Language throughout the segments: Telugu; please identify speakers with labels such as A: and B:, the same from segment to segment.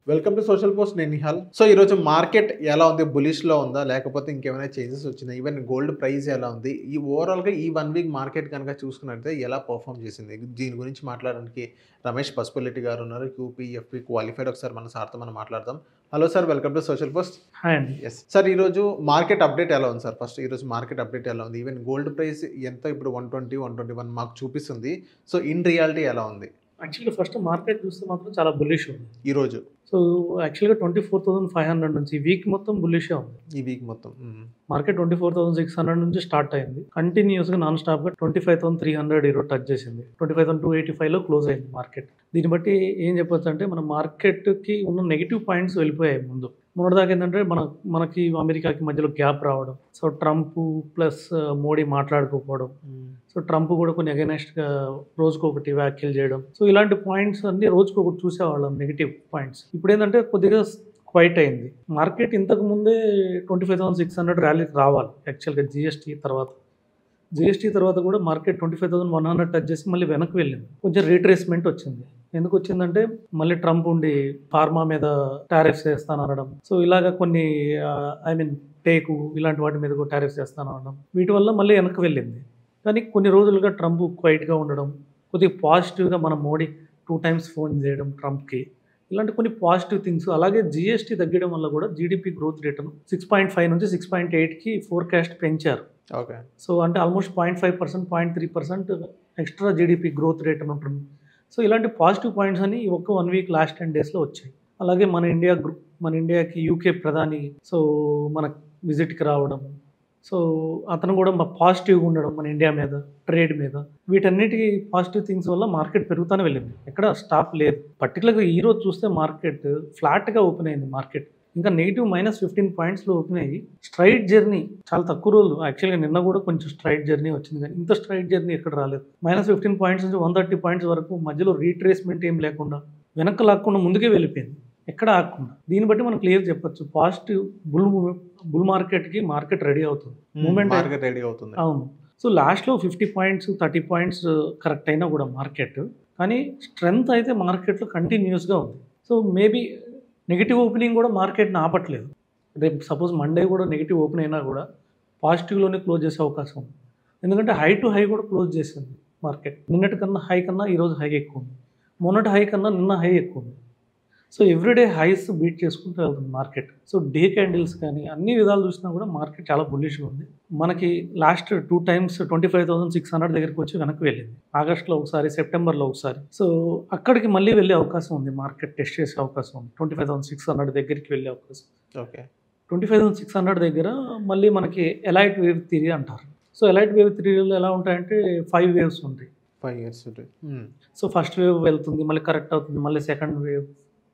A: Welcome to social post. నేను నిహాల్. సో ఈరోజు మార్కెట్ ఎలా ఉంది? బులిష్‌లో ఉందా? లేకపోతే ఇంకేమైనా చేంజెస్ వచ్చినాయా? ఈవెన్ గోల్డ్ ప్రైస్ ఎలా ఉంది? ఈ ఓవరాల్‌గా ఈ 1 వీక్ మార్కెట్ గనుక చూసుకున్నట్లయితే ఎలా పెర్ఫార్మ్ చేసింది? దీని గురించి మాట్లాడడానికి రమేష్ పసుపులెట్టి గారు ఉన్నారు. QPFP qualified. ఒకసారి మన సార్‌తో మనం మాట్లాడదాం. Hello sir, welcome to social post.
B: Hi అండి.
A: యెస్ సార్, ఈరోజు మార్కెట్ అప్డేట్ ఎలా ఉంది సార్? ఫస్ట్ ఈరోజు మార్కెట్ అప్డేట్ ఎలా ఉంది? ఈవెన్ గోల్డ్ ప్రైస్ ఎంత ఇప్పుడు 120, 121 మాకు చూపిస్తుంది. సో ఇన్ రియాలిటీ ఎలా ఉంది
B: యాక్చువల్‌గా ఫస్ట్ మార్కెట్ చూస్తే మాత్రం చాలా బుల్లిష్ ఉంది.
A: ఈరోజు?
B: సో యాక్చువల్‌గా 24,500 నుంచి ఈ వీక్ మొత్తం బుల్లిషే ఉంది.
A: ఈ వీక్ మొత్తం
B: మార్కెట్ 24,600 నుంచి స్టార్ట్ అయింది. కంటిన్యూస్‌గా నాన్ స్టాప్‌గా 25,300 ఈరోజు టచ్ చేసింది. 25,285లో క్లోజ్ అయింది మార్కెట్. దీన్ని బట్టి ఏం చెప్పొచ్చు అంటే మన మార్కెట్‌కి ఉన్న నెగెటివ్ పాయింట్స్ వెళ్ళిపోయాయి ముందు. మొన్నటిదాకా ఏంటంటే మనకి అమెరికాకి మధ్యలో గ్యాప్ రావడం. సో ట్రంప్ ప్లస్ మోడీ మాట్లాడుకోకపోవడం. సో ట్రంప్ కూడా కొన్ని అగైనెస్ట్‌గా రోజుకొకటి వ్యాఖ్యలు చేయడం. సో ఇలాంటి పాయింట్స్ అన్నీ రోజుకొకటి చూసేవాళ్ళం నెగెటివ్ పాయింట్స్. ఇప్పుడేంటంటే కొద్దిగా క్వైట్ అయింది. మార్కెట్ ఇంతకు ముందే 25,600 ర్యాలీకి రావాలి యాక్చువల్‌గా జీఎస్టీ తర్వాత కూడా మార్కెట్ 25,100 టచ్ చేసి మళ్ళీ వెనక్కి వెళ్ళింది. కొంచెం రీట్రేస్మెంట్ వచ్చింది. ఎందుకు వచ్చిందంటే మళ్ళీ ట్రంప్ ఉండి ఫార్మా మీద టారిఫ్స్ వేస్తాననడం. సో ఇలాగ కొన్ని టేకు ఇలాంటి వాటి మీద కూడా టారిఫ్స్ వేస్తాననడం. వీటి వల్ల మళ్ళీ వెనక్కి వెళ్ళింది. కానీ కొన్ని రోజులుగా ట్రంప్ క్వైట్గా ఉండడం, కొద్దిగా పాజిటివ్గా మన మోడీ 2 టైమ్స్ ఫోన్ చేయడం ట్రంప్కి, ఇలాంటి కొన్ని పాజిటివ్ థింగ్స్. అలాగే జీఎస్టీ తగ్గడం వల్ల కూడా జీడిపి గ్రోత్ రేటును 6.5 నుంచి 6.8కి ఫోర్కాస్ట్ పెంచారు.
A: ఓకే.
B: సో అంటే almost 0.5%, 0.3% extra GDP growth rate అని ఉంటుంది. సో ఇలాంటి పాజిటివ్ పాయింట్స్ అని ఒక్క 1 వీక్ లాస్ట్ 10 డేస్లో వచ్చాయి. అలాగే మన ఇండియాకి యూకే ప్రధాని సో మన విజిట్కి రావడం. సో అతను కూడా పాజిటివ్గా ఉండడం మన ఇండియా మీద, ట్రేడ్ మీద, వీటన్నిటి పాజిటివ్ థింగ్స్ వల్ల మార్కెట్ పెరుగుతూనే వెళ్ళింది. ఎక్కడ స్టాప్ లేదు. పర్టికులర్గా ఈరోజు చూస్తే మార్కెట్ ఫ్లాట్గా ఓపెన్ అయింది. మార్కెట్ ఇంకా నెగిటివ్ -15 పాయింట్స్లో ఓపెన్ అయ్యి స్ట్రైట్ జర్నీ చాలా తక్కువ రోజులు. యాక్చువల్గా నిన్న కూడా కొంచెం స్ట్రైట్ జర్నీ వచ్చింది, కానీ ఇంత స్ట్రైట్ జర్నీ ఎక్కడ రాలేదు. -15 పాయింట్స్ నుంచి 130 పాయింట్స్ వరకు మధ్యలో రీట్రేస్మెంట్ ఏం లేకుండా వెనక్కి లాక్కుండా ముందుకే వెళ్ళిపోయింది, ఎక్కడ ఆగకుండా. దీన్ని బట్టి మనం క్లియర్ చెప్పొచ్చు పాజిటివ్ బుల్ మార్కెట్కి మార్కెట్ రెడీ అవుతుంది. మూమెంట్
A: రెడీ అవుతుంది.
B: అవును. సో లాస్ట్లో 50 పాయింట్స్ 30 పాయింట్స్ కరెక్ట్ అయినా కూడా మార్కెట్, కానీ స్ట్రెంగ్త్ అయితే మార్కెట్లో కంటిన్యూస్గా ఉంది. సో మేబీ నెగిటివ్ ఓపెనింగ్ కూడా మార్కెట్ని ఆపట్లేదు. రేపు సపోజ్ మండే కూడా నెగిటివ్ ఓపెన్ అయినా కూడా పాజిటివ్లోనే క్లోజ్ చేసే అవకాశం ఉంది. ఎందుకంటే హై టు హై కూడా క్లోజ్ చేసింది మార్కెట్. నిన్నటి కన్నా హై కన్నా ఈరోజు హై ఎక్కువ ఉంది. మొన్నటి హై కన్నా నిన్న హై ఎక్కువ ఉంది. సో ఎవ్రీడే హైస్ బీట్ చేసుకుంటూ వెళ్తుంది మార్కెట్. సో డే క్యాండిల్స్ కానీ అన్ని విధాలు చూసినా కూడా మార్కెట్ చాలా బుల్లిష్గా ఉంది. మనకి లాస్ట్ 2 టైమ్స్ 25,600 దగ్గరికి వచ్చి వెనక్కి వెళ్ళింది. ఆగస్టులో ఒకసారి, సెప్టెంబర్లో ఒకసారి. సో అక్కడికి మళ్ళీ వెళ్ళే అవకాశం ఉంది. మార్కెట్ టెస్ట్ చేసే అవకాశం ఉంది. 25,600 దగ్గరికి వెళ్ళే అవకాశం.
A: ఓకే.
B: 25,600 దగ్గర మళ్ళీ మనకి ఎలైట్ వేవ్ థియరీ అంటారు. సో ఎలైట్ వేవ్ థియరీలో ఎలా ఉంటాయంటే 5 వేవ్స్ ఉంటాయి.
A: 5 ఇయర్స్ ఉంటాయి.
B: సో ఫస్ట్ వేవ్ వెళ్తుంది, మళ్ళీ కరెక్ట్ అవుతుంది, మళ్ళీ second wave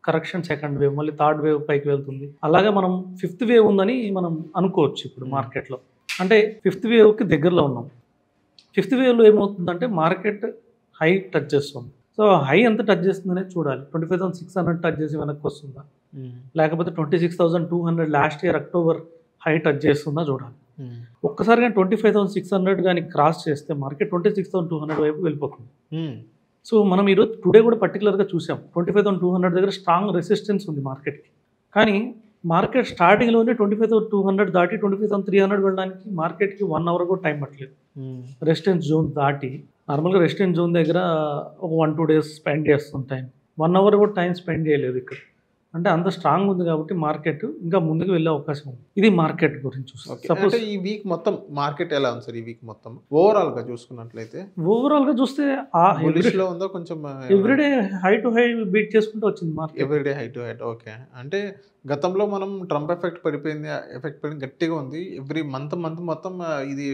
B: correction, second wave, మళ్ళీ థర్డ్ వేవ్ పైకి వెళ్తుంది. అలాగే మనం 5th వేవ్ ఉందని మనం అనుకోవచ్చు ఇప్పుడు మార్కెట్లో. అంటే 5th వేవ్కి దగ్గరలో ఉన్నాం. 5th వేవ్లో ఏమవుతుందంటే మార్కెట్ హై టచ్ చేస్తుంది. సో హై ఎంత టచ్ చేస్తుంది అనేది చూడాలి. 25,600 టచ్ చేసి వెనక్కి వస్తుందా, లేకపోతే 26,200 last year October high touch చేస్తుందా చూడాలి. ఒక్కసారిగా 25,600 కానీ క్రాస్ చేస్తే మార్కెట్ 26,200 వైపు వెళ్ళిపోతుంది. సో మనం ఈరోజు టుడే కూడా పర్టికులర్గా చూసాం 25,200 దగ్గర స్ట్రాంగ్ రెసిస్టెన్స్ ఉంది మార్కెట్కి. కానీ మార్కెట్ స్టార్టింగ్లోనే 25,200 దాటి 25,300 వెళ్ళడానికి మార్కెట్కి 1 అవర్ కూడా టైం పట్టలేదు. రెసిస్టెన్స్ జోన్ దాటి నార్మల్గా రెసిస్టెన్స్ జోన్ దగ్గర ఒక 1-2 డేస్ స్పెండ్ చేస్తుంది టైం. 1 అవర్ కూడా టైం స్పెండ్ చేయలేదు ఇక్కడ. అంటే అంత స్ట్రాంగ్ ఉంది కాబట్టి మార్కెట్ ఇంకా ముందుకు వెళ్ళే అవకాశం ఉంది. ఇది మార్కెట్ గురించి.
A: సపోజ్ ఈ వీక్ మొత్తం మార్కెట్ ఎలా ఉంది సార్? ఈ వీక్ మొత్తం ఓవరాల్గా చూసుకున్నట్లయితే
B: ఓవరాల్గా చూస్తే
A: బుల్లిష్లో ఉందో కొంచెం
B: everyday high to high beat చేసుకుంటూ వచ్చింది market.
A: Everyday high to high. Okay. అంటే గతంలో మనం ట్రంప్ ఎఫెక్ట్ పడిపోయింది గట్టిగా ఉంది. ఎవ్రీ మంత్ మొత్తం ఇది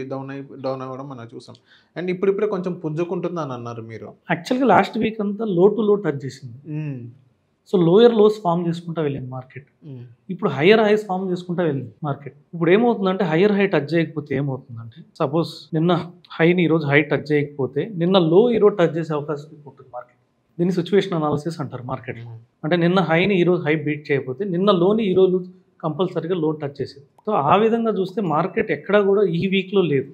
A: డౌన్ అవ్వడం మనం చూసాం. అండ్ ఇప్పుడిప్పుడే కొంచెం పుంజుకుంటుంది అని అన్నారు మీరు.
B: యాక్చువల్గా లాస్ట్ వీక్ అంతా లో టు లో టచ్ చేసింది. సో లోయర్ లోస్ ఫామ్ చేసుకుంటూ వెళ్ళింది మార్కెట్. ఇప్పుడు హయ్యర్ హైస్ ఫామ్ చేసుకుంటూ వెళ్ళింది మార్కెట్. ఇప్పుడు ఏమవుతుందంటే హయ్యర్ హై టచ్ చేయకపోతే ఏమవుతుందంటే సపోజ్ నిన్న హైని ఈరోజు హై టచ్ చేయకపోతే నిన్న లో ఈరోజు టచ్ చేసే అవకాశం ఉంటుంది మార్కెట్. దీన్ని సిచ్యువేషన్ అనాలిసిస్ అంటారు మార్కెట్. అంటే నిన్న హైని ఈరోజు హై బీట్ చేయకపోతే నిన్న లోని ఈరోజు కంపల్సరీగా లో టచ్ చేసేది. సో ఆ విధంగా చూస్తే మార్కెట్ ఎక్కడా కూడా ఈ వీక్లో లేదు.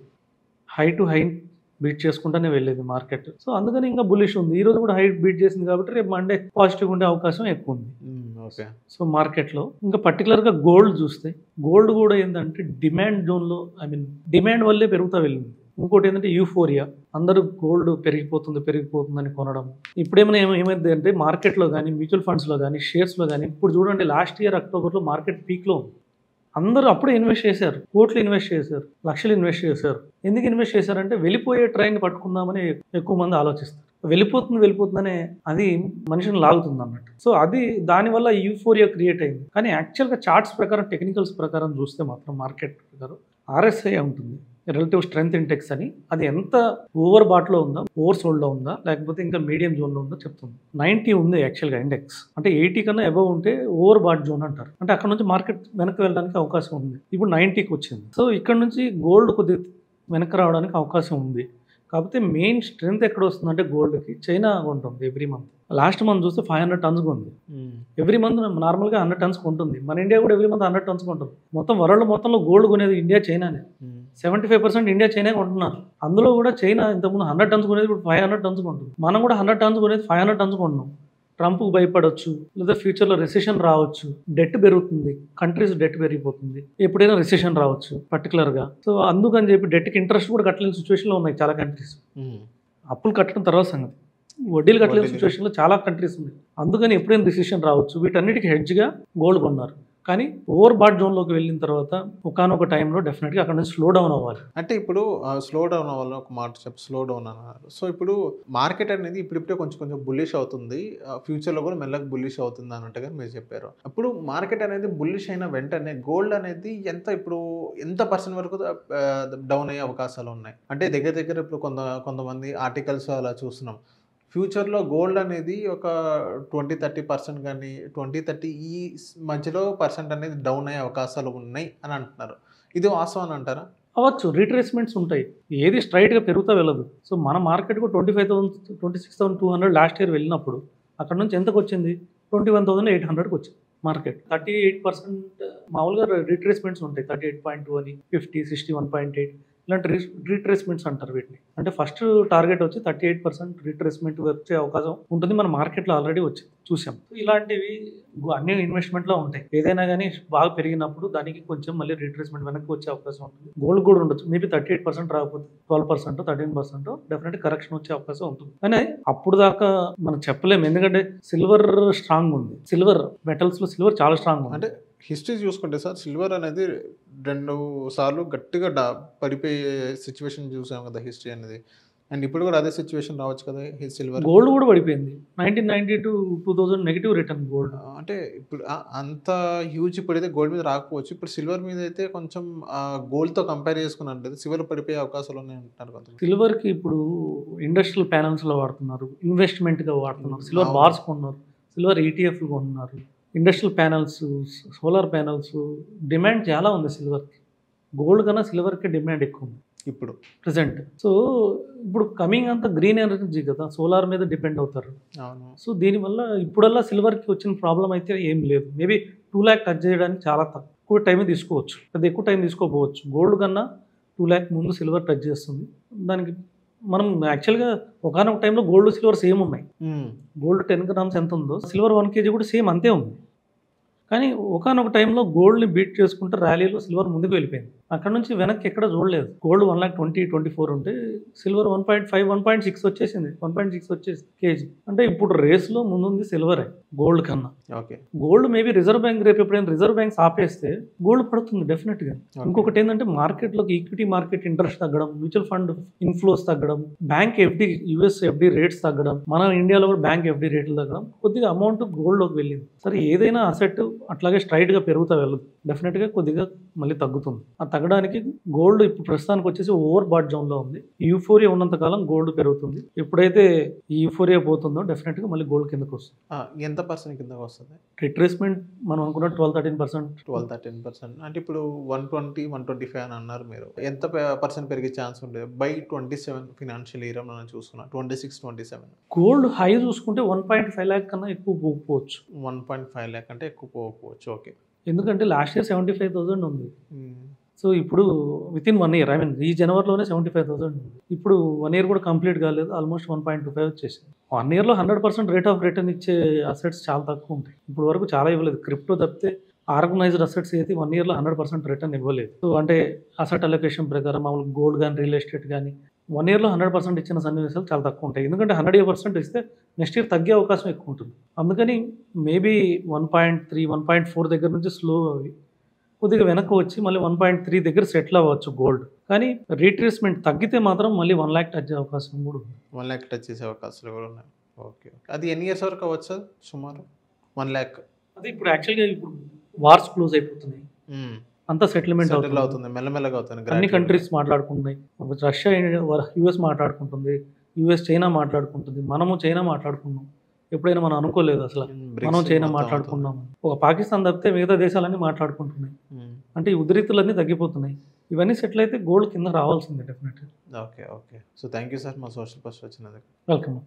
B: హై టు హై బీట్ చేసుకుంటూనే వెళ్ళేది మార్కెట్. సో అందుకని ఇంకా బులిష్ ఉంది. ఈ రోజు కూడా హై బీట్ చేసింది కాబట్టి రేపు మండే పాజిటివ్ ఉండే అవకాశం ఎక్కువ ఉంది.
A: ఓకే.
B: సో మార్కెట్లో ఇంకా పర్టికులర్గా గోల్డ్ చూస్తే గోల్డ్ కూడా ఏంటంటే డిమాండ్ జోన్లో, ఐ మీన్ డిమాండ్ వల్లే పెరుగుతూ వెళ్ళింది. ఇంకోటి ఏంటంటే యూఫోరియా, అందరూ గోల్డ్ పెరిగిపోతుందని కొనడం. ఇప్పుడేమైనా ఏమైంది అంటే మార్కెట్లో కానీ మ్యూచువల్ ఫండ్స్లో కానీ షేర్స్లో కానీ ఇప్పుడు చూడండి లాస్ట్ ఇయర్ అక్టోబర్లో మార్కెట్ పీక్లో ఉంది. అందరూ అప్పుడే ఇన్వెస్ట్ చేశారు, కోట్లు ఇన్వెస్ట్ చేశారు, లక్షలు ఇన్వెస్ట్ చేశారు. ఎందుకు ఇన్వెస్ట్ చేశారంటే వెళ్ళిపోయే ట్రైన్ పట్టుకుందామని ఎక్కువ మంది ఆలోచిస్తారు. వెళ్ళిపోతుందనే అది మనిషిని లాగుతుంది అన్నట్టు. సో అది దానివల్ల యూఫోరియా క్రియేట్ అయింది. కానీ యాక్చువల్గా చార్ట్స్ ప్రకారం, టెక్నికల్స్ ప్రకారం చూస్తే మాత్రం మార్కెట్ ప్రకారం RSI ఉంటుంది, రిలేటివ్ స్ట్రెంగ్త్ ఇండెక్స్ అని. అది ఎంత ఓవర్ బాట్లో ఉందా, ఓవర్ సోల్డ్లో ఉందా, లేకపోతే ఇంకా మీడియం జోన్లో ఉందో చెప్తుంది. 90 ఉంది యాక్చువల్గా ఇండెక్స్. అంటే 80 కన్నా అబవ్ ఉంటే ఓవర్ బాట్ జోన్ అంటారు. అంటే అక్కడ నుంచి మార్కెట్ వెనక్కి వెళ్ళడానికి అవకాశం ఉంది. ఇప్పుడు 90కి వచ్చింది. సో ఇక్కడ నుంచి గోల్డ్ కొద్దిగా వెనక్కి రావడానికి అవకాశం ఉంది. కాకపోతే మెయిన్ స్ట్రెంగ్త్ ఎక్కడ వస్తుందంటే గోల్డ్కి చైనా ఉంటుంది. ఎవ్రీ మంత్ లాస్ట్ మంత్ చూస్తే 500 టన్స్ ఉంది. ఎవ్రీ మంత్ నార్మల్గా 100 టన్స్ ఉంటుంది. మన ఇండియా కూడా ఎవ్రీ మంత్ 100 టన్స్ ఉంటుంది. మొత్తం వరల్డ్ మొత్తంలో గోల్డ్ కొనేది ఇండియా, చైనానే. 75% ఇండియా, చైనా కొంటున్నారు. అందులో కూడా చైనా ఇంతకుముందు 100 టన్స్ కొనేది ఇప్పుడు 500 టన్స్ కొంటుంది. మనం కూడా 100 టన్స్ కొనేది 500 టన్స్ కొంటున్నాం. ట్రంప్కు భయపడవచ్చు, లేదా ఫ్యూచర్లో రెసెషన్ రావచ్చు, డెట్ పెరుగుతుంది, కంట్రీస్ డెట్ పెరిగిపోతుంది, ఎప్పుడైనా రెసెషన్ రావచ్చు పర్టికులర్గా. సో అందుకని చెప్పి డెట్కి ఇంట్రెస్ట్ కూడా కట్టలేని సిచ్యువేషన్లో ఉన్నాయి చాలా కంట్రీస్. అప్పులు కట్టడం తర్వాత సంగతి, వడ్డీలు కట్టలేని సిచ్యువేషన్లో చాలా కంట్రీస్ ఉన్నాయి. అందుకని ఎప్పుడైనా రెసెషన్ రావచ్చు. వీటన్నిటికీ హెడ్జ్గా గోల్డ్ కొన్నారు. కానీ ఓవర్ బాట్ జోన్లోకి వెళ్ళిన తర్వాత ఒకనొక టైంలో డెఫినెట్గా అక్కడ నుంచి స్లో డౌన్ అవ్వాలి.
A: అంటే ఇప్పుడు స్లో డౌన్ అవ్వాలి, ఒక మాట చెప్పి స్లో డౌన్ అన్నారు. సో ఇప్పుడు మార్కెట్ అనేది ఇప్పుడిప్పుడే కొంచెం బుల్లిష్ అవుతుంది, ఫ్యూచర్లో కూడా మెల్లగా బుల్లిష్ అవుతుంది అన్నట్టుగా మీరు చెప్పారు. అప్పుడు మార్కెట్ అనేది బుల్లిష్ అయిన వెంటనే గోల్డ్ అనేది ఎంత పర్సెంట్ వరకు డౌన్ అయ్యే అవకాశాలు ఉన్నాయి? అంటే దగ్గర ఇప్పుడు కొంతమంది ఆర్టికల్స్ అలా చూస్తున్నాం, ఫ్యూచర్లో గోల్డ్ అనేది ఒక 20-30% కానీ 20-30 ఈ మధ్యలో పర్సెంట్ అనేది డౌన్ అయ్యే అవకాశాలు ఉన్నాయి అని అంటున్నారు. ఇది వాస్తవం అని అంటారా?
B: అవ్వచ్చు, రీట్రేస్మెంట్స్ ఉంటాయి, ఏది స్ట్రైట్గా పెరుగుతూ వెళ్ళదు. సో మన మార్కెట్ కూడా 25,000 26,200 లాస్ట్ ఇయర్ వెళ్ళినప్పుడు అక్కడ నుంచి ఎంతకు వచ్చింది? 21,800కి వచ్చింది మార్కెట్. 38% మామూలుగా రీట్రేస్మెంట్స్ ఉంటాయి. 38.2 అని, 50, 61.8 ఇలాంటి రీట్రేస్మెంట్స్ అంటారు వీటిని. అంటే ఫస్ట్ టార్గెట్ వచ్చి 38% రీట్రేస్మెంట్ వచ్చే అవకాశం ఉంటుంది. మన మార్కెట్లో ఆల్రెడీ వచ్చి చూసాం. ఇలాంటివి అన్ని ఇన్వెస్ట్మెంట్లో ఉంటాయి. ఏదైనా కానీ బాగా పెరిగినప్పుడు దానికి కొంచెం మళ్ళీ రీట్రేస్మెంట్ వెనక్కి వచ్చే అవకాశం ఉంటుంది. గోల్డ్ కూడా ఉండొచ్చు, మేబీ 38% రాకపోతే 12%, 13% డెఫినెట్ కరెక్షన్ వచ్చే అవకాశం ఉంటుంది. కానీ అప్పుడు దాకా మనం చెప్పలేము, ఎందుకంటే సిల్వర్ స్ట్రాంగ్ ఉంది. సిల్వర్ మెటల్స్లో సిల్వర్ చాలా స్ట్రాంగ్ ఉంది.
A: అంటే హిస్టరీ చూసుకుంటే సార్, సిల్వర్ అనేది 2 సార్లు గట్టిగా పడిపోయే సిచ్యువేషన్ చూసాం కదా హిస్టరీ అనేది. అండ్ ఇప్పుడు కూడా అదే సిచ్యువేషన్ రావచ్చు కదా సిల్వర్.
B: గోల్డ్ కూడా పడిపోయింది 1990 to 2000 నెగిటివ్ రిటర్న్ గోల్డ్.
A: అంటే ఇప్పుడు అంత హ్యూజ్ ఇప్పుడైతే గోల్డ్ మీద రాకపోవచ్చు. ఇప్పుడు సిల్వర్ మీద అయితే కొంచెం గోల్డ్తో కంపేర్ చేసుకున్నట్లయితే సిల్వర్ పడిపోయే అవకాశాలు ఉన్నాయి అంటున్నారు కొంత.
B: సిల్వర్కి ఇప్పుడు ఇండస్ట్రియల్ ప్యానల్స్లో వాడుతున్నారు, ఇన్వెస్ట్మెంట్గా వాడుతున్నారు, సిల్వర్ బార్స్ కొన్నారు, సిల్వర్ ETFలు కొన్నారు. Industrial panels, solar panels demand చాలా ఉంది సిల్వర్కి. గోల్డ్ కన్నా సిల్వర్కి డిమాండ్ ఎక్కువ ఉంది
A: ఇప్పుడు
B: ప్రజెంట్. సో ఇప్పుడు కమింగ్ అంతా గ్రీన్ ఎనర్జీ కదా, సోలార్ మీద డిపెండ్ అవుతారు.
A: అవును.
B: సో దీనివల్ల ఇప్పుడల్లా సిల్వర్కి వచ్చిన ప్రాబ్లం అయితే ఏం లేదు. మేబీ 2 lakh టచ్ చేయడానికి చాలా తక్కువ టైం తీసుకోవచ్చు, పెద్ద ఎక్కువ టైం తీసుకోపోవచ్చు. గోల్డ్ కన్నా 2 lakh ముందు సిల్వర్ టచ్ చేస్తుంది. దానికి మనం యాక్చువల్గా ఒకనొక టైంలో గోల్డ్ సిల్వర్ సేమ్ ఉన్నాయి. గోల్డ్ 10 grams ఎంత ఉందో సిల్వర్ 1 kg కూడా సేమ్ అంతే ఉంది. కానీ ఒకనొక టైంలో గోల్డ్ని బీట్ చేసుకుంటే ర్యాలీలో సిల్వర్ ముందుకు వెళ్ళిపోయింది. అక్కడ నుంచి వెనక్కి ఎక్కడ చూడలేదు. గోల్డ్ 1,20,24 ఉంటే సిల్వర్ 1.5, 1.6 వచ్చేసింది. 1.6 వచ్చేసి కేజీ. అంటే ఇప్పుడు రేస్లో ముందుంది సిల్వరే గోల్డ్ కన్నా.
A: Okay.
B: Gold maybe reserve bank రేపు ఎప్పుడైనా రిజర్వ్ బ్యాంక్స్ ఆపేస్తే గోల్డ్ పడుతుంది డెఫినెట్గా. ఇంకొకటి ఏంటంటే మార్కెట్లోకి ఈక్విటీ మార్కెట్ ఇంట్రెస్ట్ తగ్గడం, మ్యూచువల్ ఫండ్ ఇన్ఫ్లోస్ తగ్గడం, bank FD US FD rates తగ్గడం, మన ఇండియాలో కూడా బ్యాంక్ FD రేట్లు తగ్గడం, కొద్దిగా అమౌంట్ గోల్డ్లోకి వెళ్ళింది. సరే ఏదైనా అసెట్ అట్లాగే స్ట్రైట్గా పెరుగుతూ వెళ్ళదు, డెఫినెట్గా కొద్దిగా మళ్ళీ తగ్గుతుంది. ఆ తగ్గడానికి గోల్డ్ ఇప్పుడు ప్రస్తుతానికి వచ్చేసి ఓవర్ బాట్ జోన్లో ఉంది. యూఫోరియా ఉన్నంతకాలం గోల్డ్ పెరుగుతుంది. ఎప్పుడైతే ఈ యూఫోరియా పోతుందో డెఫినెట్గా మళ్ళీ గోల్డ్ కిందకు వస్తుంది.
A: ఎంత పర్సెంట్ కిందకు వస్తుంది?
B: రిట్రేస్మెంట్ మనం అనుకున్న 12-13%.
A: 12-13%. అంటే ఇప్పుడు 120, 125 అని అన్నారు మీరు. ఎంత పర్సెంట్ పెరిగే ఛాన్స్ ఉండేది బై 27 ఫినాన్షియల్ ఇయర్ మనం చూసుకున్నాం, 26-27?
B: గోల్డ్ హై చూసుకుంటే 1.5 lakh కన్నా ఎక్కువ పోకపోవచ్చు.
A: 1.5 lakh అంటే ఎక్కువ పోకపోవచ్చు. ఓకే.
B: ఎందుకంటే లాస్ట్ ఇయర్ 75,000 ఉంది. సో ఇప్పుడు వితిన్ 1 ఇయర్, ఐ మీన్ ఈ జనవరిలోనే 75,000. ఇప్పుడు 1 ఇయర్ కూడా కంప్లీట్ కాలేదు, ఆల్మోస్ట్ 1.25 వచ్చేసింది. 1 ఇయర్లో 100% రేట్ ఆఫ్ రిటర్న్ ఇచ్చే అసెట్స్ చాలా తక్కువ ఉంటాయి. ఇప్పుడు వరకు చాలా ఇవ్వలేదు. క్రిప్టో తప్పితే ఆర్గనైజ్డ్ అసెట్స్ అయితే 1 ఇయర్లో 100% రిటర్న్ ఇవ్వలేదు. సో అంటే అసెట్ అలొకేషన్ ప్రకారం మామూలు గోల్డ్ కానీ రియల్ ఎస్టేట్ కానీ 1 ఇయర్లో 100% ఇచ్చిన సన్నివేశాలు చాలా తక్కువ ఉంటాయి. ఎందుకంటే 100% ఇస్తే నెక్స్ట్ ఇయర్ తగ్గే అవకాశం ఎక్కువ ఉంటుంది. అందుకని మేబీ 1.3, 1.4 దగ్గర నుంచి స్లో అవి కొద్దిగా వెనక్కి వచ్చి మళ్ళీ 1.3 దగ్గర సెటిల్ అవ్వచ్చు గోల్డ్. కానీ రీట్రేస్మెంట్ తగ్గితే మాత్రం మళ్ళీ 1 lakh టచ్ అవకాశం కూడా ఉంది.
A: 1 lakh టచ్ చేసే అవకాశాలు కూడా ఉన్నాయి. ఓకే, అది ఎన్ని ఇయర్స్ వరకు అవ్వచ్చు సార్ సుమారు 1 lakh?
B: అది ఇప్పుడు యాక్చువల్గా ఇప్పుడు వార్స్ క్లోజ్ అయిపోతున్నాయి, అంతా సెటిల్మెంట్
A: సెటిల్ అవుతుంది, మెల్లమెల్లగా అవుతుంది.
B: అన్ని కంట్రీస్ మాట్లాడుకుంటున్నాయి. రష్యా యుఎస్ మాట్లాడుకుంటుంది, యుఎస్ చైనా మాట్లాడుకుంటుంది, మనము చైనా మాట్లాడుకున్నాం. ఎప్పుడైనా మనం అనుకోలేదు అసలు మనం చైనా మాట్లాడుకున్నాం. ఒక పాకిస్తాన్ తప్పితే మిగతా దేశాలన్నీ మాట్లాడుకుంటున్నాయి. అంటే ఈ ఉద్రిక్తులన్నీ తగ్గిపోతున్నాయి. ఇవన్నీ సెటిల్ అయితే గోల్డ్ కింద రావాల్సిందే డెఫినెట్గా.
A: Okay okay, so thank you sir మా సోషల్ పోస్ట్ వచ్చినందుకు.
B: వెల్కమ్.